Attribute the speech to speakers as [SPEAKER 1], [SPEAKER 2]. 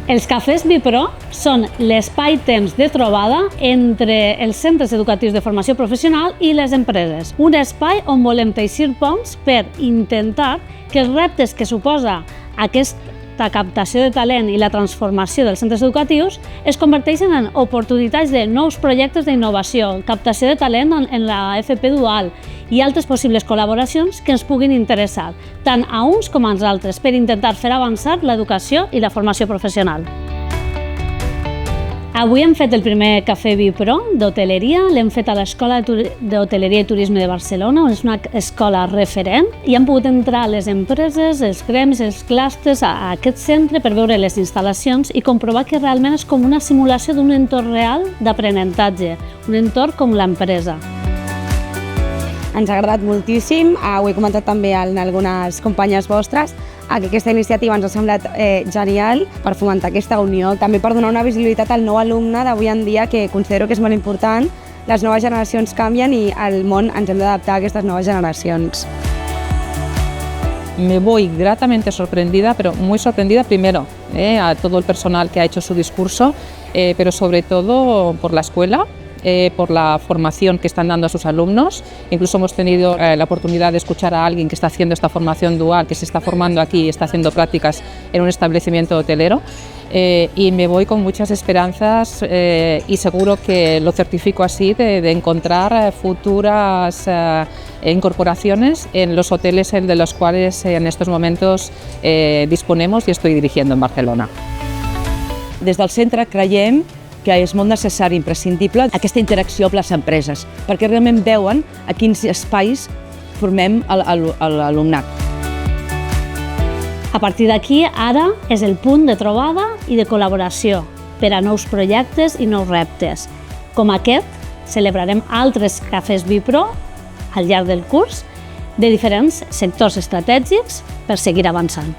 [SPEAKER 1] Els cafès Bipro són l'espai-temps de trobada entre els centres educatius de formació professional i les empreses. Un espai on volem teixir ponts per intentar que els reptes que suposa aquesta captació de talent i la transformació dels centres educatius es converteixen en oportunitats de nous projectes d'innovació, captació de talent en la FP dual i altres possibles col·laboracions que ens puguin interessar, tant a uns com als altres, per intentar fer avançar l'educació i la formació professional. Avui hem fet el primer Cafè Bipro d'hoteleria, l'hem fet a l'Escola d'Hoteleria i Turisme de Barcelona, on és una escola referent, i han pogut entrar les empreses, els gremis, els clústers a aquest centre per veure les instal·lacions i comprovar que realment és com una simulació d'un entorn real d'aprenentatge, un entorn com l'empresa.
[SPEAKER 2] Ens ha agradat moltíssim, ho he comentat també amb algunes companyes vostres, que aquesta iniciativa ens ha semblat genial per fomentar aquesta unió, també per donar una visibilitat al nou alumne d'avui en dia, que considero que és molt important. Les noves generacions canvien i al món ens hem d'adaptar a aquestes noves generacions.
[SPEAKER 3] Me voy gratamente sorprendida, pero muy sorprendida primero a todo el personal que ha hecho su discurso, pero sobre todo por la escuela, por la formación que están dando a sus alumnos. Incluso hemos tenido la oportunidad de escuchar a alguien que está haciendo esta formación dual, que se está formando aquí y está haciendo prácticas en un establecimiento hotelero. Y me voy con muchas esperanzas y seguro que lo certifico así, de encontrar futuras incorporaciones en los hoteles de los cuales en estos momentos disponemos y estoy dirigiendo en Barcelona.
[SPEAKER 4] Des del centre creiem que és molt necessari i imprescindible aquesta interacció amb les empreses, perquè realment veuen a quins espais formem l'alumnat.
[SPEAKER 1] A partir d'aquí, ara és el punt de trobada i de col·laboració per a nous projectes i nous reptes. Com aquest, celebrarem altres cafès Bipro al llarg del curs de diferents sectors estratègics per seguir avançant.